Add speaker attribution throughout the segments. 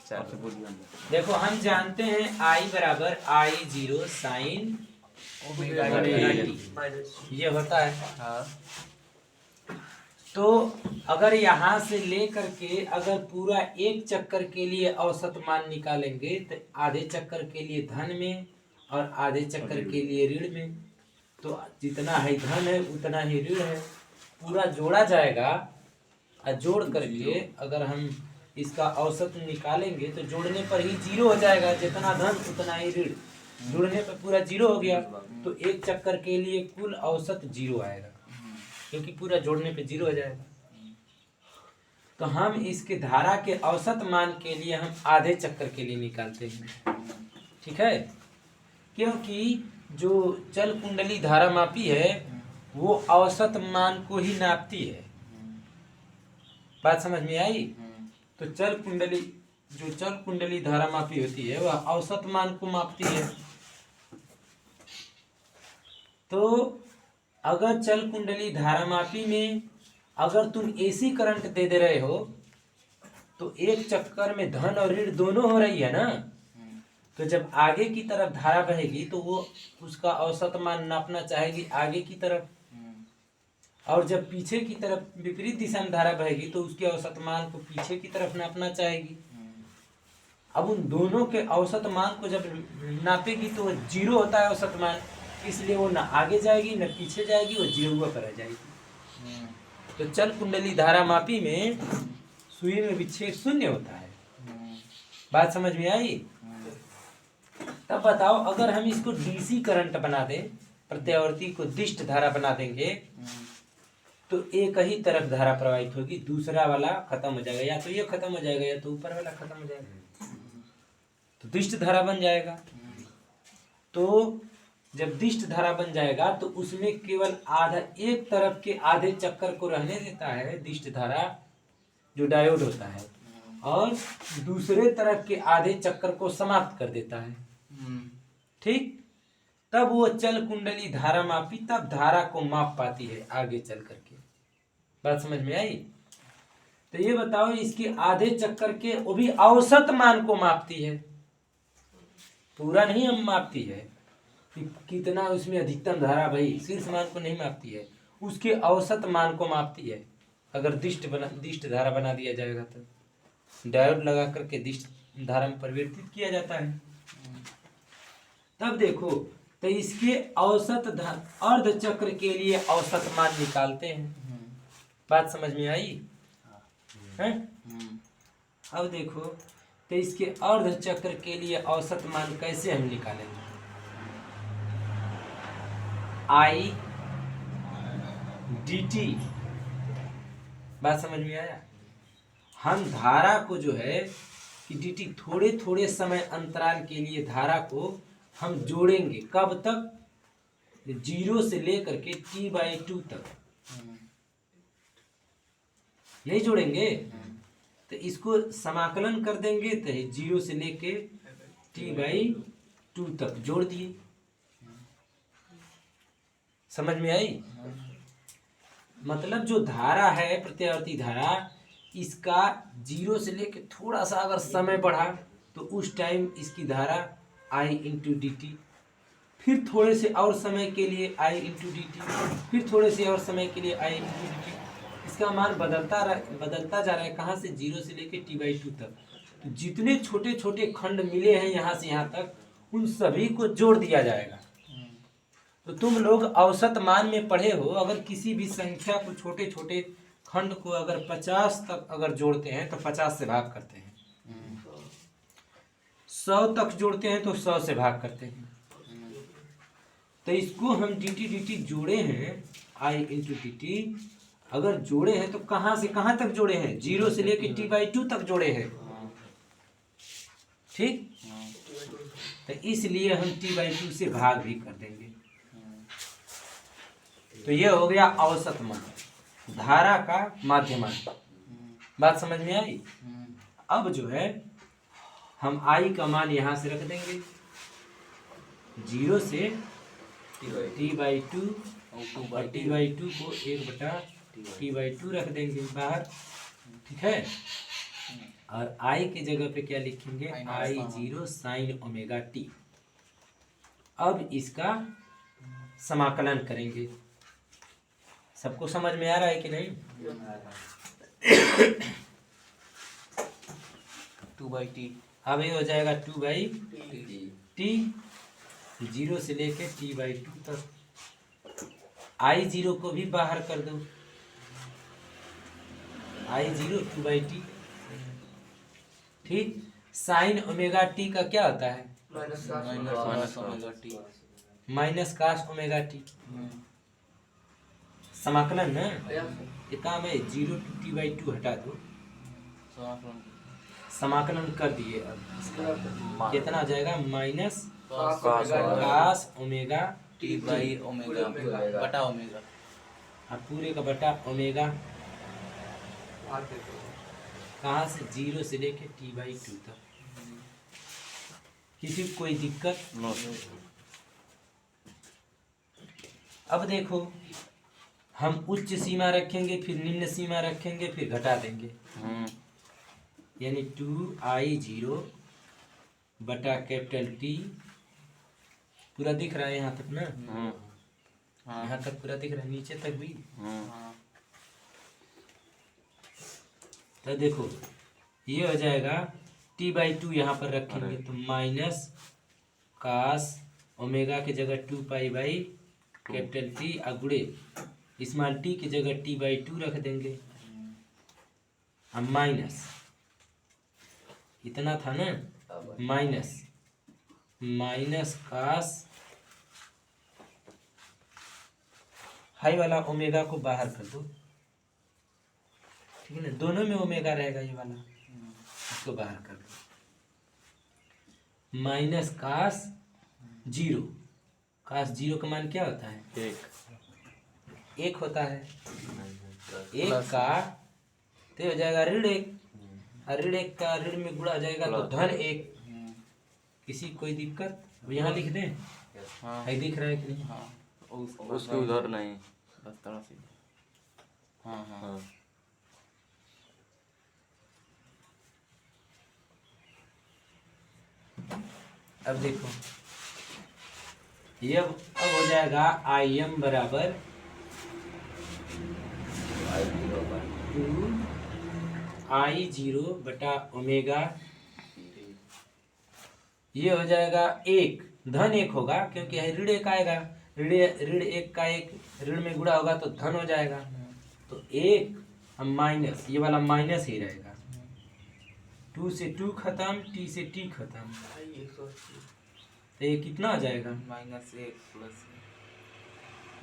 Speaker 1: देखो हम जानते हैं I बराबर I0 साइन ओमेगा टी ये होता है। हाँ। तो अगर यहाँ से ले करके अगर पूरा एक चक्कर के लिए औसत मान निकालेंगे तो आधे चक्कर के लिए धन में और आधे चक्कर के लिए ऋण में, तो जितना है धन है उतना ही ऋण है, पूरा जोड़ा जाएगा और जोड़ करके अगर हम इसका औसत निकालेंगे तो जोड़ने पर ही जीरो हो जाएगा, जितना धन उतना ही ऋण, जोड़ने पर पूरा जीरो हो गया। तो एक चक्कर के लिए कुल औसत जीरो आएगा क्योंकि पूरा जोड़ने पे जीरो हो जाएगा। तो हम इसके धारा के औसत मान के लिए हम आधे चक्कर के लिए निकालते हैं, ठीक है, क्योंकि जो चल कुंडली धारा मापी है वो औसत मान को ही नापती है। बात समझ में आई? तो चल कुंडली धारा मापी होती है वह औसत मान को मापती है। तो अगर चल कुंडली धारामापी में अगर तुम एसी करंट दे रहे हो तो एक चक्कर में धन और ऋण दोनों हो रही है ना, तो जब आगे की तरफ धारा बहेगी तो वो उसका औसत मान नापना चाहेगी आगे की तरफ, और जब पीछे की तरफ विपरीत दिशा में धारा बहेगी तो उसके औसत मान को पीछे की तरफ नापना चाहेगी। अब उन दोनों के औसत मान को जब नापेगी तो वो जीरो होता है औसत मान, इसलिए वो ना आगे जाएगी न पीछे जाएगी, वो जीरो पर रह जाएगी। तो चल कुंडली धारा मापी में सुई में विक्षेप शून्य होता है। बात समझ में आई? तब बताओ अगर हम इसको डीसी करंट बना दें, प्रत्यावर्ती को दिष्ट धारा बना देंगे तो एक ही तरफ धारा प्रवाहित होगी, दूसरा वाला खत्म हो जाएगा, या तो ये खत्म हो जाएगा या तो ऊपर वाला खत्म हो जाएगा, तो दिष्ट धारा बन जाएगा। तो जब दिष्ट धारा बन जाएगा तो उसमें केवल आधा एक तरफ के आधे चक्कर को रहने देता है दिष्ट धारा जो डायोड होता है, और दूसरे तरफ के आधे चक्कर को समाप्त कर देता है, ठीक। तब वो चल कुंडली धारा मापी तब धारा को माप पाती है आगे चल करके। बात समझ में आई? तो ये बताओ इसके आधे चक्कर के वो भी औसत मान को मापती है, पूरा नहीं हम मापती है कि कितना उसमें अधिकतम धारा भाई शीर्ष मान को नहीं मापती है, उसके औसत मान को मापती है। अगर दिष्ट धारा बना दिया जाएगा तो डायोड लगा करके दिष्ट धारा में परिवर्तित किया जाता है। तब देखो तो इसके औसत अर्ध चक्र के लिए औसत मान निकालते हैं। बात समझ में आई है? अब देखो तो इसके अर्ध चक्र के लिए औसत मान कैसे हम निकालेंगे? I dt, बात समझ में आया? हम धारा को जो है कि dt थोड़े थोड़े समय अंतराल के लिए धारा को हम जोड़ेंगे, कब तक? 0 से लेकर के t/2 तक नहीं जोड़ेंगे तो इसको समाकलन कर देंगे तो 0 से लेके t/2 तक जोड़ दिए। समझ में आई? मतलब जो धारा है प्रत्यावर्ती धारा, इसका 0 से लेके थोड़ा सा अगर समय बढ़ा तो उस टाइम इसकी धारा I × dt, फिर थोड़े से और समय के लिए I × dt, फिर थोड़े से और समय के लिए I × dt, इसका मान बदलता जा रहा है। कहाँ से? 0 से लेके t/2 तक। तो जितने छोटे छोटे खंड मिले हैं यहाँ से यहाँ तक उन सभी को जोड़ दिया जाएगा। तो तुम लोग औसत मान में पढ़े हो, अगर किसी भी संख्या को छोटे छोटे खंड को अगर 50 तक अगर जोड़ते हैं तो 50 से भाग करते हैं, 100 तक जोड़ते हैं तो 100 से भाग करते हैं। तो इसको हम dt जोड़े हैं, I × dt अगर जोड़े हैं तो कहाँ से कहाँ तक जोड़े हैं? 0 से लेके t/2 तक जोड़े हैं, ठीक। तो इसलिए हम t/2 से भाग भी कर देंगे। तो ये हो गया औसत मान, धारा का माध्यमान। बात समझ में आई? अब जो है हम I का मान यहाँ से रख देंगे, 0 से t/2 और t/2 को 1/t/2 रख देंगे बाहर, ठीक है। और आई की जगह पे क्या लिखेंगे, आई जीरो साइन ओमेगा टी। अब इसका समाकलन करेंगे। सबको समझ में आ रहा है कि नहीं?
Speaker 2: 2/t।
Speaker 1: अब ये हो जाएगा 2/t, जीरो से लेके t/2 तक। आई जीरो को भी बाहर कर दो, आई जीरो 2/t। ठीक, साइन ओमेगा टी का क्या होता है,
Speaker 2: minus omega t.
Speaker 1: Minus cos omega t. समाकलन ना, ये काम है, 0 to t/2 हटा दो, समाकलन कर दिए। अब इसका कितना आ जाएगा, minus cos omega
Speaker 2: t by omega बटा ओमेगा,
Speaker 1: और पूरे का बटा ओमेगा, कहाँ से, 0 से लेके t/2 तक। किसी को कोई दिक्कत? अब देखो, हम उच्च सीमा रखेंगे, फिर निम्न सीमा रखेंगे, फिर घटा देंगे। यानी 2I0 बटा कैपिटल टी, पूरा दिख रहा है यहाँ तक ना? यहाँ तक पूरा दिख रहा है, नीचे तक भी। तो देखो ये हो जाएगा t/2, यहाँ पर रखेंगे तो माइनस कास ओमेगा की जगह 2π/, कैपिटल टी अगुड़े स्मॉल टी की जगह t/2 रख देंगे। अब माइनस इतना था ना, माइनस कास, हाई वाला ओमेगा को बाहर कर दो, ठीक है ना, दोनों में ओमेगा रहेगा, ये वाला इसको बाहर कर दो। Minus cos zero, cos zero का मान क्या होता है, एक होता है। एक का तो हो जाएगा ऋण 1, और ऋण 1 का ऋण में गुणा जाएगा तो धन 1। किसी कोई दिक्कत? यहाँ लिख दें, है दिख रहा है कि नहीं?
Speaker 3: उसके उधर नहीं,
Speaker 2: बस थोड़ा सी। हाँ।
Speaker 1: अब देखो ये अब हो जाएगा IM बराबर 2I0 बटा ओमेगा, ये हो जाएगा 1, धन 1 होगा क्योंकि ऋण 1 आएगा, ऋण 1 का 1 ऋण में गुणा होगा तो धन हो जाएगा। तो 1 हम माइनस, ये वाला माइनस ही रहेगा, 2 से 2 खत्म, t से t खत्म, तो ये कितना आ जाएगा,
Speaker 2: -1 प्लस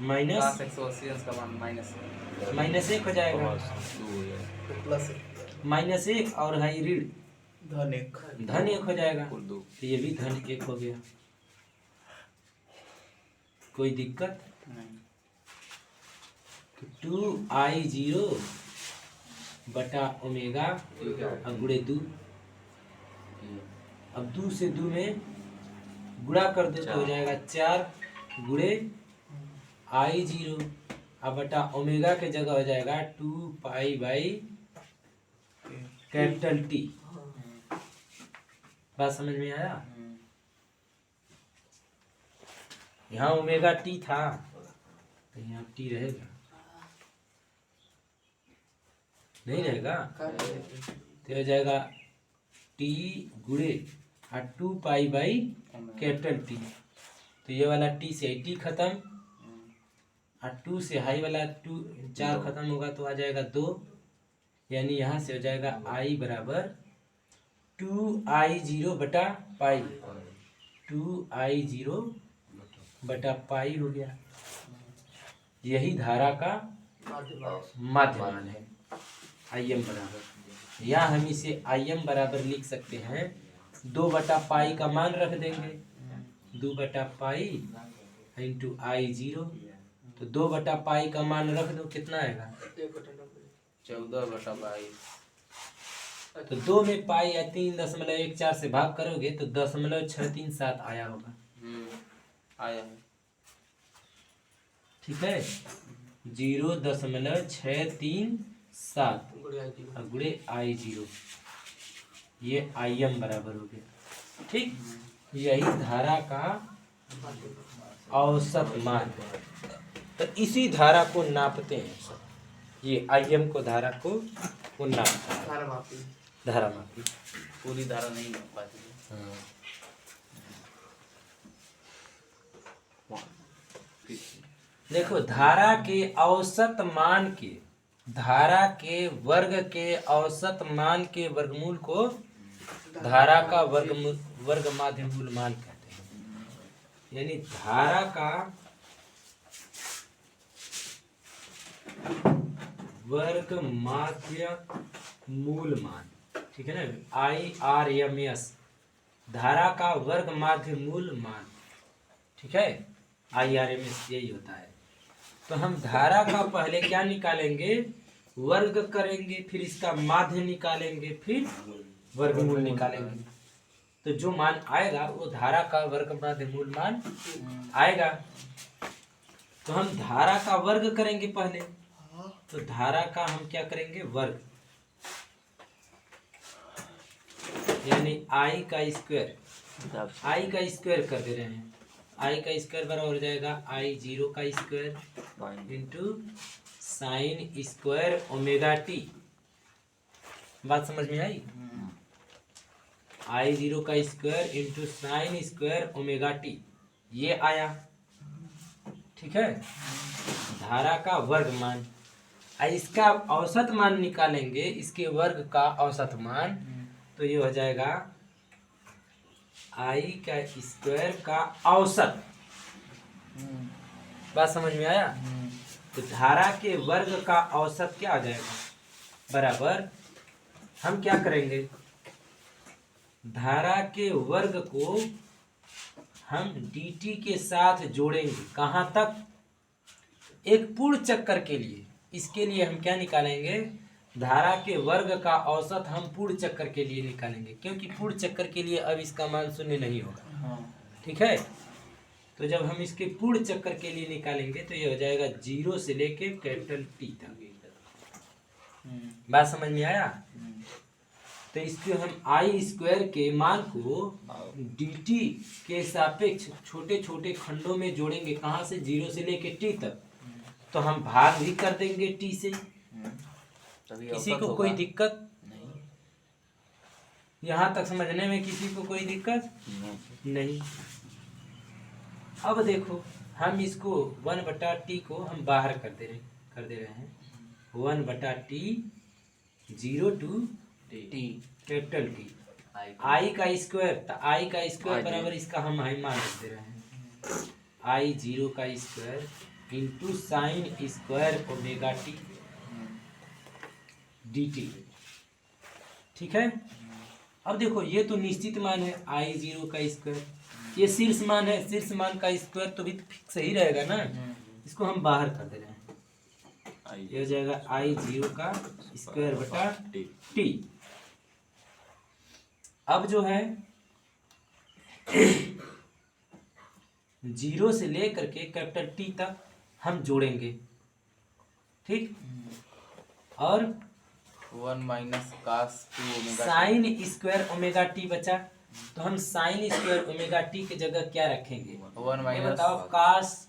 Speaker 1: माइनस
Speaker 2: 180 का मान
Speaker 1: -1 हो जाएगा, -1 और है ऋण धन 1 हो जाएगा, तो ये भी धन 1 हो गया। कोई दिक्कत?
Speaker 2: नहीं।
Speaker 1: 2I0 बटा ओमेगा अब गुणे 2, अब 2 से 2 में गुणा कर दो तो हो जाएगा 4 गुणे I0, अब बटा ओमेगा के जगह हो जाएगा 2π/, कैपिटल टी। बात समझ में आया? यहाँ ओमेगा टी था तो यहाँ टी रहेगा, नहीं रहेगा, तो हो जाएगा टी गुणे 2π/, कैपिटल टी। तो ये वाला टी से टी खत्म, और 2 से हाई वाला 2 4 खत्म होगा तो आ जाएगा 2, यानी यहाँ से हो जाएगा I बराबर 2I0 बटा पाई, 2I0 बटा पाई हो गया। यही धारा का माध्यमान है, IM बराबर, या हम इसे IM बराबर लिख सकते हैं 2 बटा पाई का मान रख देंगे, 2 बटा पाई इंटू I0, तो 2 बटा पाई का मान रख दो, कितना आएगा
Speaker 2: 14/22।
Speaker 1: तो 2 में पाई या 3.14 से भाग करोगे तो 0.637 आया होगा,
Speaker 2: आया है।
Speaker 1: ठीक है, 0.637 गुणे I0। ये Im बराबर हो गया। ठीक, यही धारा का औसत मान है। तो इसी धारा को नापते हैं सब, ये Im को धारा को वो नापता है धारा मापी।
Speaker 2: पूरी धारा नहीं मिल पाती है।
Speaker 1: हाँ। देखो धारा के औसत मान के, धारा के वर्ग के औसत मान के वर्गमूल को धारा का वर्ग माध्य मूल मान कहते हैं। यानी धारा का वर्ग माध्य मूल मान, ठीक है ना, IRMS, धारा का वर्ग माध्य मूल मान, ठीक है, IRMS यही होता है। तो हम धारा का पहले क्या निकालेंगे, वर्ग करेंगे, फिर इसका माध्य निकालेंगे, फिर वर्गमूल निकालेंगे। तो जो मान आएगा वो धारा का वर्ग माध्य मूल मान आएगा। तो हम धारा का वर्ग करेंगे पहले, तो धारा का हम क्या करेंगे, वर्ग, यानी I का स्क्वायर, I का स्क्वायर कर दे रहे हैं। I का स्क्वायर बराबर हो जाएगा I0 का square into sine square omega T. बात समझ में आई? I0 का square into sine square omega T, ये आया। ठीक है, धारा का वर्ग मान। इसका औसत मान निकालेंगे, इसके वर्ग का औसत मान, तो ये हो जाएगा I का स्क्वायर का औसत। बात समझ में आया? तो धारा के वर्ग का औसत क्या आ जाएगा, बराबर हम क्या करेंगे, धारा के वर्ग को हम dt के साथ जोड़ेंगे। कहाँ तक, एक पूर्ण चक्कर के लिए। इसके लिए हम क्या निकालेंगे, धारा के वर्ग का औसत हम पूर्ण चक्कर के लिए निकालेंगे, क्योंकि पूर्ण चक्कर के लिए अब इसका मान शून्य नहीं होगा। ठीक है, तो जब हम इसके पूर्ण चक्कर के लिए निकालेंगे तो ये हो जाएगा 0 से लेके कैपिटल T तक। बात समझ में आया? तो इसको हम I स्क्वायर के मान को dt के सापेक्ष छोटे छोटे खंडों में जोड़ेंगे। कहाँ से, 0 से लेके T तक। तो हम भाग भी कर देंगे T से। किसी को कोई दिक्कत
Speaker 2: नहीं?
Speaker 1: यहाँ तक समझने में किसी को कोई दिक्कत नहीं। अब देखो हम इसको 1/t को हम बाहर कर दे रहे हैं। 1/t 0 to
Speaker 2: T
Speaker 1: capital T, I का स्क्वायर, तो I का स्क्वायर बराबर इसका हम मान दे रहे हैं I0 का square into sine square omega T dt। ठीक है, अब देखो ये तो निश्चित मान है I0 का स्क्वायर, ये शीर्ष मान है, शीर्ष मान का स्क्वायर तो भी फिक्स ही रहेगा ना। इसको हम बाहर कर दे रहे हैं, ये हो जाएगा I0 का स्क्वायर बटा t। अब जो है 0 से लेकर के कैपिटल T तक हम जोड़ेंगे। ठीक, और
Speaker 2: 1 minus cos 2 omega
Speaker 1: sine square omega T बचा, तो हम साइन स्क्वायर ओमेगा टी की जगह क्या रखेंगे,
Speaker 2: 1
Speaker 1: ये
Speaker 2: माइनस
Speaker 1: बताओ। कास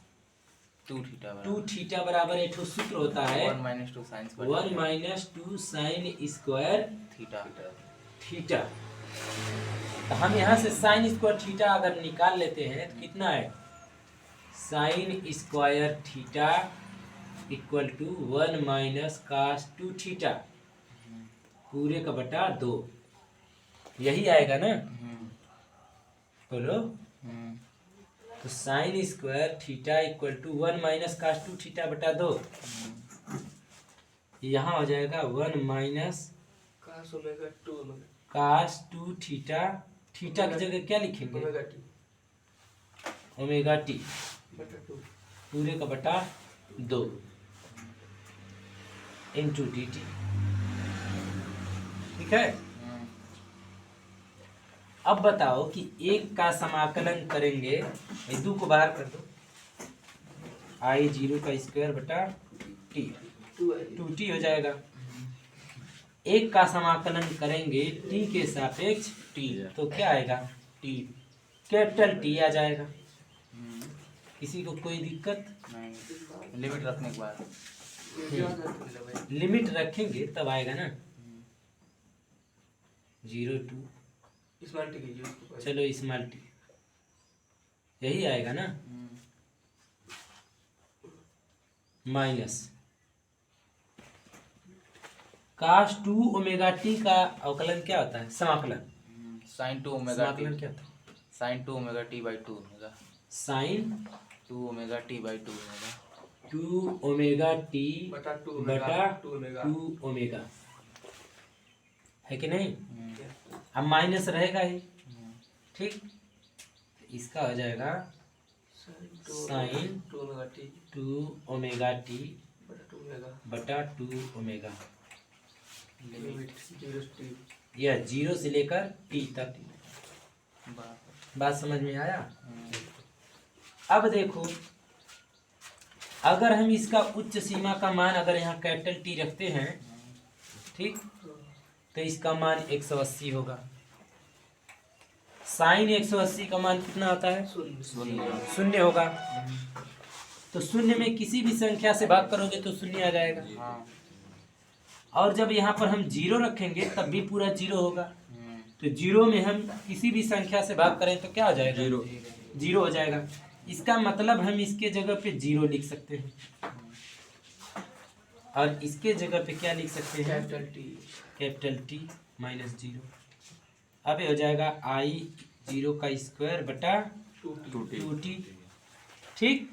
Speaker 2: 2 थीटा
Speaker 1: 2 थीटा बराबर एक ठो सूत्र होता है
Speaker 2: 1 minus 2 sine
Speaker 1: 1 minus 2 sine square
Speaker 2: theta.
Speaker 1: Theta. तो हम यहाँ से साइन स्क्वायर थीटा अगर निकाल लेते हैं तो कितना है, sine square theta equal to 1 minus cos 2 theta पूरे का बटा 2, यही आएगा ना, बोलो। तो sine square theta equal to 1 minus cos 2 theta बटा 2, यहाँ हो जाएगा 1 माइनस कास 2 थीटा, थीटा की जगह क्या लिखेंगे, ओमेगा टी पूरे का बटा 2 इंटू डी टी। ठीक है, अब बताओ कि एक का समाकलन करेंगे, 2 को बाहर कर दो, I0 का स्क्वायर बटा टी 2t हो जाएगा। एक का समाकलन करेंगे टी के सापेक्ष
Speaker 2: टी
Speaker 1: तो क्या आएगा?
Speaker 2: टी
Speaker 1: कैपिटल टी आ जाएगा। किसी को कोई दिक्कत?
Speaker 2: नहीं, लिमिट रखने के बाद
Speaker 1: लिमिट रखेंगे तब आएगा ना। 0 to चलो स्मॉल टी यही आएगा ना। माइनस cos 2 ओमेगा टी का अवकलन क्या होता है? समाकलन।
Speaker 2: साइन 2 ओमेगा टी
Speaker 1: समाकलन क्या होता है?
Speaker 2: Sine 2 omega t by 2 omega
Speaker 1: sine
Speaker 2: 2 omega t by 2 omega
Speaker 1: 2 omega t
Speaker 4: बटा 2
Speaker 1: बटा
Speaker 4: ओमेगा
Speaker 1: 2 ओमेगा है कि नहीं? अब माइनस रहेगा ही, ठीक। इसका हो जाएगा sine
Speaker 4: 2 omega t
Speaker 1: 2 omega t
Speaker 4: बटा 2 ओमेगा
Speaker 1: बटा 2 ओमेगा।
Speaker 4: लिमिट 0 से टी।
Speaker 1: यह 0 से लेकर टी तक। बात समझ में आया? अब देखो, अगर हम इसका उच्च सीमा का मान अगर यहाँ कैपिटल टी रखते हैं, ठीक, तो इसका मान 180 होगा। साइन 180 का मान कितना होता है? शून्य होगा। तो शून्य में किसी भी संख्या से भाग करोगे तो शून्य आ जाएगा। और जब यहाँ पर हम 0 रखेंगे तब भी पूरा 0 होगा। तो 0 में हम किसी भी संख्या से भाग करें तो क्या हो जाएगा? 0 हो जाएगा। इसका मतलब हम इसके जगह पे 0 लिख सकते हैं और इसके जगह पे क्या लिख सकते हैं? Capital T minus 0। अब ये हो जाएगा आई 0 का स्क्वायर बटा 2t, ठीक।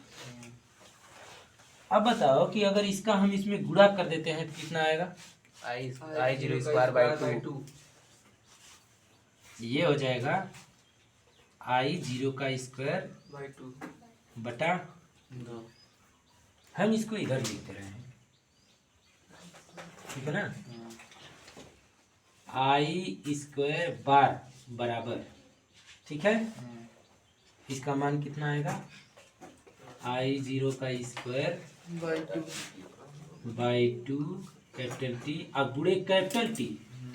Speaker 1: अब बताओ कि अगर इसका हम इसमें गुणा कर देते हैं तो कितना आएगा?
Speaker 2: आई 0 स्क्वायर बाई 2
Speaker 1: ये हो जाएगा आई 0 का स्क्वायर
Speaker 4: बाई 2
Speaker 1: बटा 2। हम इसको इधर लिखते रहे हैं, ठीक है ना। आई स्क्वायर बार बराबर, ठीक है। इसका मान कितना आएगा? आई 0 का स्क्वायर बाई 2 कैपिटल टी अब गुणे कैपिटल टी,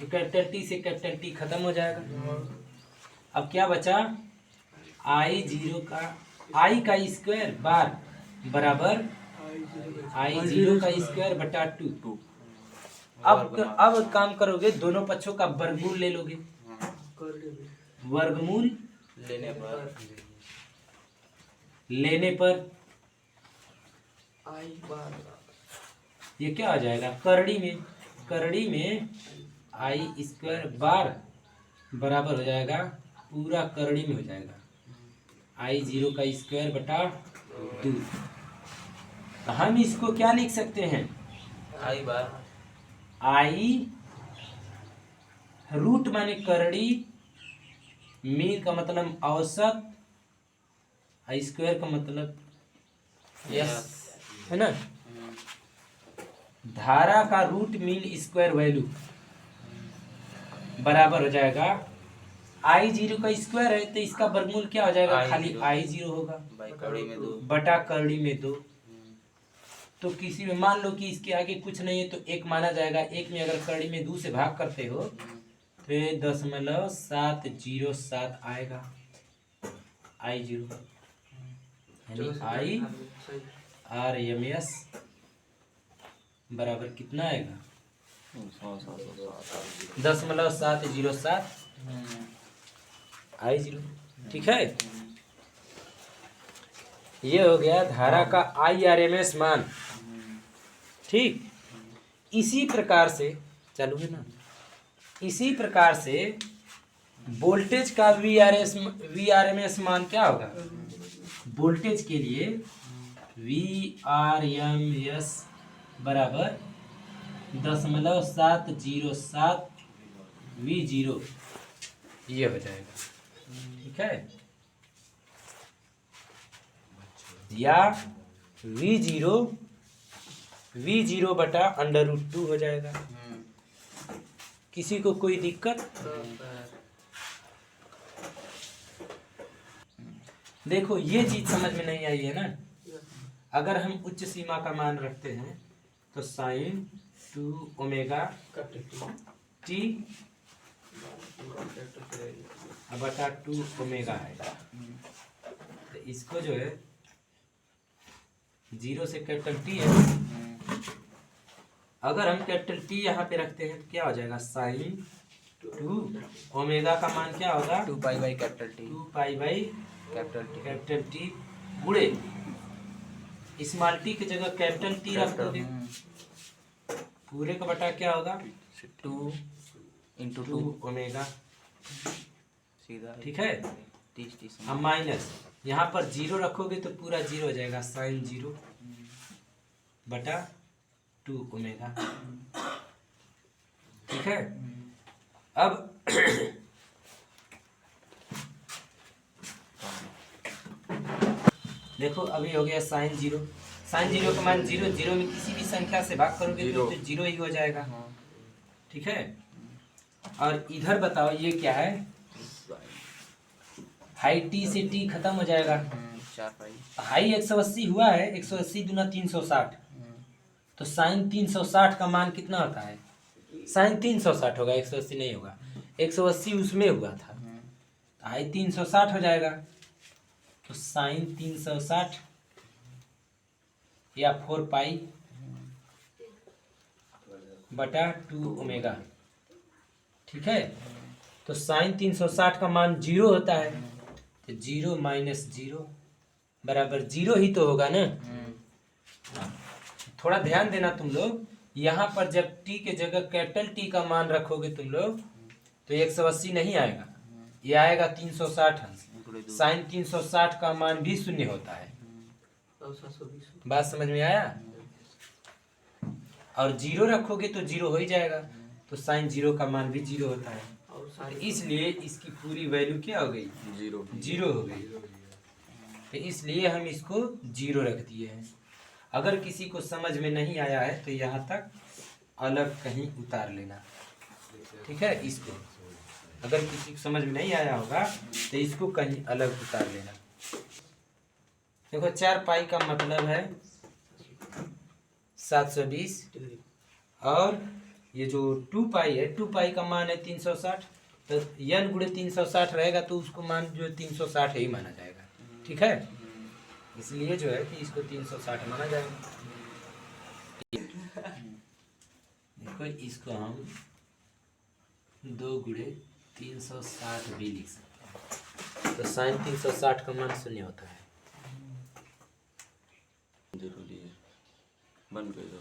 Speaker 1: तो कैपिटल टी से कैपिटल टी खत्म हो जाएगा। अब क्या बचा? आई 0 का आई का स्क्वायर बार बराबर आई 0 का स्क्वायर बटा 2। अब काम करोगे, दोनों पक्षों का वर्गमूल ले लोगे। वर्गमूल लेने पर
Speaker 4: आई बार
Speaker 1: ये क्या आ जाएगा? करड़ी में आई स्क्वायर बार बराबर हो जाएगा, पूरा करड़ी में हो जाएगा आई 0 का स्क्वायर बटा 2। तो हम इसको क्या लिख सकते हैं?
Speaker 2: आई बार
Speaker 1: आई रूट माने करड़ी, मीन का मतलब औसत, आई स्क्वायर का मतलब
Speaker 2: यस
Speaker 1: है ना। धारा का रूट मीन स्क्वायर वैल्यू बराबर हो जाएगा आई 0 का स्क्वायर है तो इसका वर्गमूल क्या हो जाएगा? खाली आई 0 होगा बटा करड़ी में 2। तो किसी में मान लो कि इसके आगे कुछ नहीं है तो 1 माना जाएगा। 1 में अगर करड़ी में 2 से भाग करते हो तो ये 0.707 आएगा आई 0, यानी आई RMS बराबर कितना आएगा? 0.707 आई 0, ठीक है। ये हो गया धारा का IRMS मान, ठीक। इसी प्रकार से चालू है ना, इसी प्रकार से वोल्टेज का VRMS मान क्या होगा? वोल्टेज के लिए VRMS बराबर 0.707 V0 ये हो जाएगा, ठीक है। या V0 बटा √2 हो जाएगा। किसी को कोई दिक्कत? देखो ये चीज समझ में नहीं आई है ना। अगर हम उच्च सीमा का मान रखते हैं तो साइन 2 ओमेगा टी
Speaker 4: पूरा कैपिटल रहेगा।
Speaker 1: अब बटा 2 ओमेगा है। तो इसको जो है 0 से कैपिटल टी है, अगर हम कैपिटल टी यहाँ पे रखते हैं तो क्या हो जाएगा, साइन 2 ओमेगा का मान क्या होगा,
Speaker 2: 2 pi by capital T
Speaker 1: 2 pi by
Speaker 2: capital
Speaker 1: T गुणे स्मॉल टी की जगह कैपिटल टी रख दोगे, पूरे का बटा क्या होगा,
Speaker 2: 2 इंटू
Speaker 1: 2
Speaker 2: 2
Speaker 1: ओमेगा।
Speaker 2: सीधा
Speaker 1: ठीक है।
Speaker 2: 30
Speaker 1: अब माइनस यहाँ पर 0 रखोगे तो पूरा 0 हो जाएगा, साइन 0 बटा 2 ओमेगा। ठीक है। अब देखो अभी हो गया साइन 0, साइन 0 का मान 0, 0 में किसी भी संख्या से भाग करोगे तो 0 ही हो जाएगा। ठीक है। और इधर बताओ ये क्या है, हाई टी से टी खत्म हो जाएगा,
Speaker 2: 4 पाई
Speaker 1: हाई 180 हुआ है, 180 दूना 360, तो साइन 360 का मान कितना होता है, साइन 360 होगा, 180 नहीं होगा, 180 उसमें हुआ था, हाई 360 हो जाएगा। तो साइन 360 या 4 पाई बटा 2 ओमेगा। ठीक है। तो साइन 360 का मान 0 होता है, तो 0 माइनस 0 बराबर 0 ही तो होगा ना। थोड़ा ध्यान देना तुम लोग, यहाँ पर जब t के जगह कैपिटल T का मान रखोगे तुम लोग तो 180 नहीं आएगा, ये आएगा 360 अंश। साइन 360 का मान भी 0 होता है।
Speaker 4: और 720
Speaker 1: बात समझ में आया। और 0 रखोगे तो 0 हो ही जाएगा, तो साइन 0 का मान भी 0 होता है।
Speaker 4: और
Speaker 1: तो
Speaker 4: सारे
Speaker 1: इसलिए इसकी पूरी वैल्यू क्या हो गई, 0 हो गई। तो इसलिए हम इसको 0 रख दिए हैं। अगर किसी को समझ में नहीं आया है तो यहाँ तक अलग कहीं उतार लेना। ठीक है। इसको अगर किसी को समझ में नहीं आया होगा तो इसको कहीं अलग उतार लेना। देखो 4 पाई का मतलब है 720,
Speaker 4: डिग्री
Speaker 1: और ये जो 2 पाई है, 2 पाई का मान है 360, तो n गुणे 360 रहेगा तो उसको मान जो 360 ही माना जाएगा। ठीक है। इसलिए जो है कि इसको 360 माना जाएगा। देखो इसको हम 2 गुणे 360 भी लिख सकते हैं, तो साइन 360 का मान 0 होता है।
Speaker 3: जरूरी है, बंद कर दो।